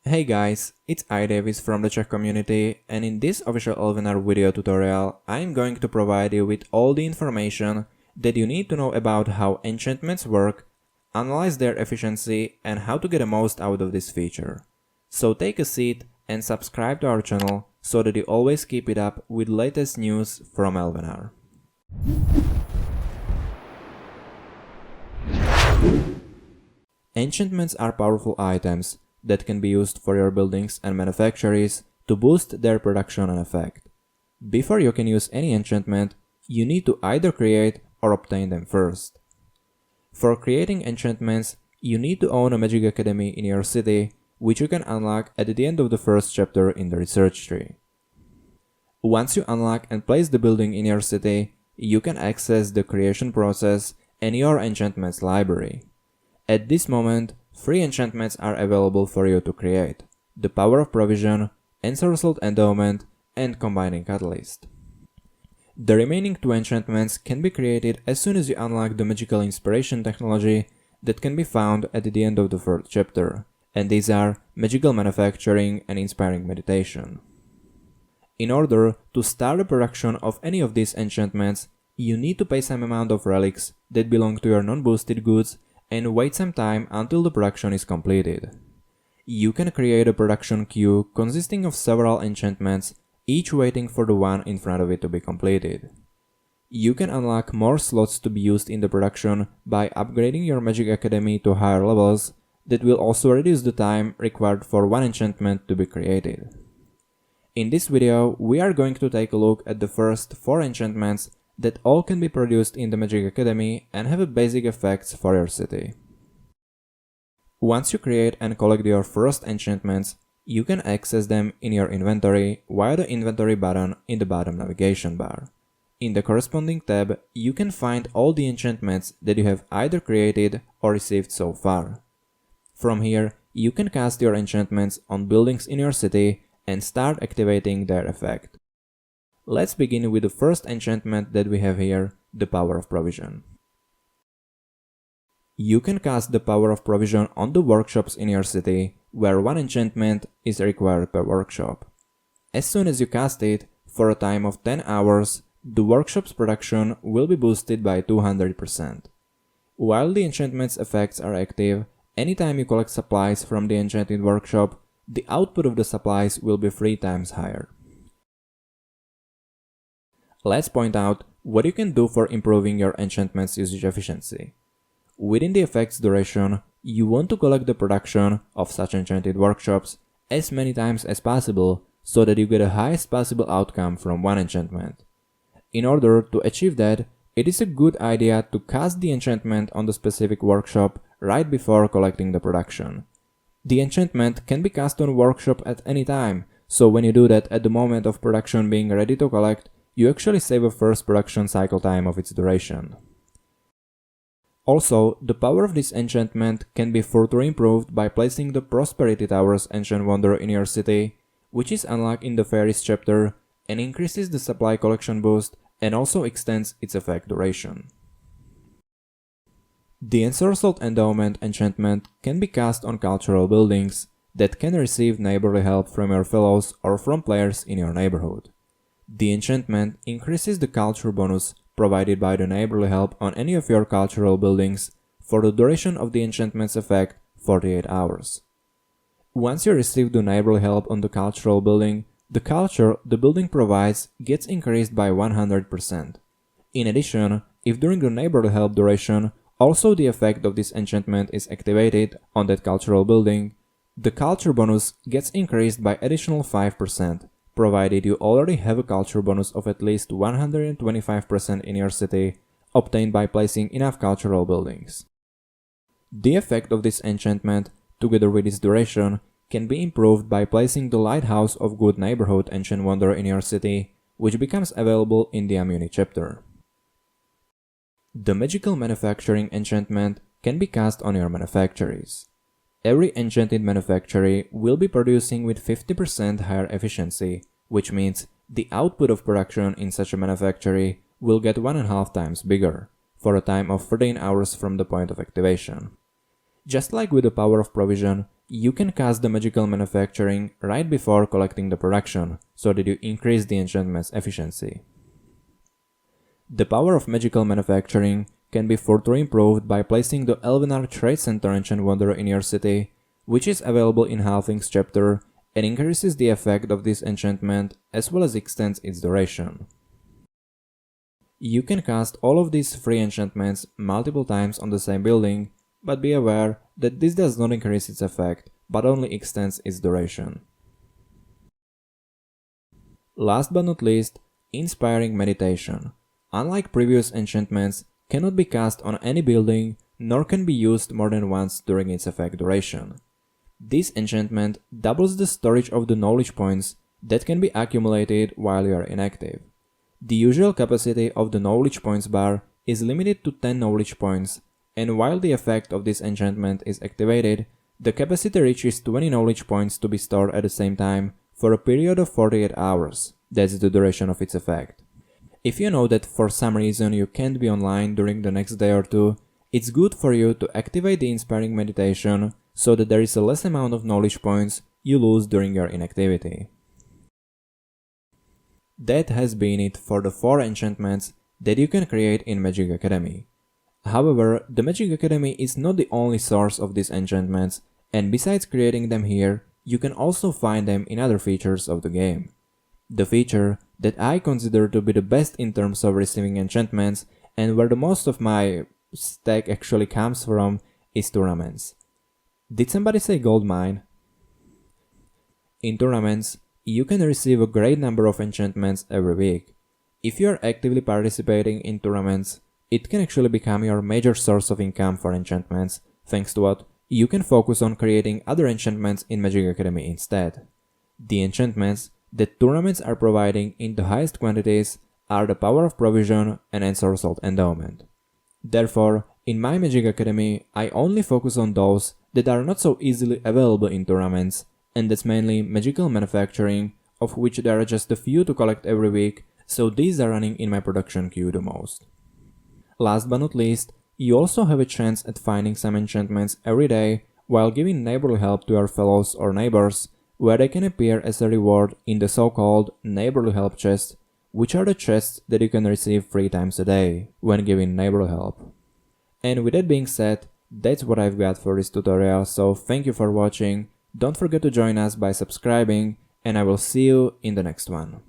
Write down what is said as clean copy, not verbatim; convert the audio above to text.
Hey guys, it's iDavis from the Czech community, and in this official Elvenar video tutorial, I'm going to provide you with all the information that you need to know about how enchantments work, analyze their efficiency, and how to get the most out of this feature. So take a seat and subscribe to our channel so that you always keep it up with latest news from Elvenar. Enchantments are powerful items that can be used for your buildings and manufactories to boost their production and effect. Before you can use any enchantment, you need to either create or obtain them first. For creating enchantments, you need to own a Magic Academy in your city, which you can unlock at the end of the first chapter in the research tree. Once you unlock and place the building in your city, you can access the creation process and your enchantments library. At this moment, 3 enchantments are available for you to create: the Power of Provision, Ensorcelled Endowment, and Combining Catalyst. The remaining 2 enchantments can be created as soon as you unlock the Magical Inspiration technology that can be found at the end of the 3rd chapter, and these are Magical Manufacturing and Inspiring Meditation. In order to start the production of any of these enchantments, you need to pay some amount of relics that belong to your non-boosted goods and wait some time until the production is completed. You can create a production queue consisting of several enchantments, each waiting for the one in front of it to be completed. You can unlock more slots to be used in the production by upgrading your Magic Academy to higher levels that will also reduce the time required for one enchantment to be created. In this video, we are going to take a look at the first 4 enchantments that all can be produced in the Magic Academy and have basic effects for your city. Once you create and collect your first enchantments, you can access them in your inventory via the inventory button in the bottom navigation bar. In the corresponding tab, you can find all the enchantments that you have either created or received so far. From here, you can cast your enchantments on buildings in your city and start activating their effect. Let's begin with the first enchantment that we have here, the Power of Provision. You can cast the Power of Provision on the workshops in your city, where 1 enchantment is required per workshop. As soon as you cast it, for a time of 10 hours, the workshop's production will be boosted by 200%. While the enchantment's effects are active, anytime you collect supplies from the enchanted workshop, the output of the supplies will be 3 times higher. Let's point out what you can do for improving your enchantment's usage efficiency. Within the effect's duration, you want to collect the production of such enchanted workshops as many times as possible so that you get the highest possible outcome from one enchantment. In order to achieve that, it is a good idea to cast the enchantment on the specific workshop right before collecting the production. The enchantment can be cast on workshop at any time, so when you do that at the moment of production being ready to collect, you actually save a first production cycle time of its duration. Also, the power of this enchantment can be further improved by placing the Prosperity Towers Enchant Wonder in your city, which is unlocked in the Fairies chapter and increases the supply collection boost and also extends its effect duration. The Ensorcelled Endowment enchantment can be cast on cultural buildings that can receive neighborly help from your fellows or from players in your neighborhood. The enchantment increases the culture bonus provided by the neighborly help on any of your cultural buildings for the duration of the enchantment's effect, 48 hours. Once you receive the neighborly help on the cultural building, the culture the building provides gets increased by 100%. In addition, if during the neighborly help duration also the effect of this enchantment is activated on that cultural building, the culture bonus gets increased by additional 5%. Provided you already have a culture bonus of at least 125% in your city, obtained by placing enough cultural buildings. The effect of this enchantment, together with its duration, can be improved by placing the Lighthouse of Good Neighborhood Enchant Wonder in your city, which becomes available in the Amuni chapter. The Magical Manufacturing enchantment can be cast on your manufactories. Every enchanted manufactory will be producing with 50% higher efficiency, which means the output of production in such a manufactory will get 1.5 times bigger, for a time of 13 hours from the point of activation. Just like with the Power of Provision, you can cast the magical manufacturing right before collecting the production, so that you increase the enchantment's efficiency. The power of magical manufacturing can be further improved by placing the Elvenar Trade Center Enchant Wonder in your city, which is available in Halfling's chapter and increases the effect of this enchantment as well as extends its duration. You can cast all of these free enchantments multiple times on the same building, but be aware that this does not increase its effect, but only extends its duration. Last but not least, Inspiring Meditation. Unlike previous enchantments, cannot be cast on any building, nor can be used more than once during its effect duration. This enchantment doubles the storage of the knowledge points that can be accumulated while you are inactive. The usual capacity of the knowledge points bar is limited to 10 knowledge points, and while the effect of this enchantment is activated, the capacity reaches 20 knowledge points to be stored at the same time for a period of 48 hours. That's the duration of its effect. If you know that for some reason you can't be online during the next day or two, it's good for you to activate the Inspiring Meditation so that there is a less amount of knowledge points you lose during your inactivity. That has been it for the 4 enchantments that you can create in Magic Academy. However, the Magic Academy is not the only source of these enchantments, and besides creating them here, you can also find them in other features of the game. The feature that I consider to be the best in terms of receiving enchantments and where the most of my stack actually comes from is tournaments. Did somebody say gold mine? In tournaments, you can receive a great number of enchantments every week. If you are actively participating in tournaments, it can actually become your major source of income for enchantments, thanks to what you can focus on creating other enchantments in Magic Academy instead. The enchantments that tournaments are providing in the highest quantities are the Power of Provision and Ensorcelled Endowment. Therefore, in my Magic Academy, I only focus on those that are not so easily available in tournaments, and that's mainly Magical Manufacturing, of which there are just a few to collect every week, so these are running in my production queue the most. Last but not least, you also have a chance at finding some enchantments every day while giving neighborly help to your fellows or neighbors, where they can appear as a reward in the so-called neighborly help chests, which are the chests that you can receive 3 times a day when giving neighborly help. And with that being said, that's what I've got for this tutorial, so thank you for watching, don't forget to join us by subscribing, and I will see you in the next one.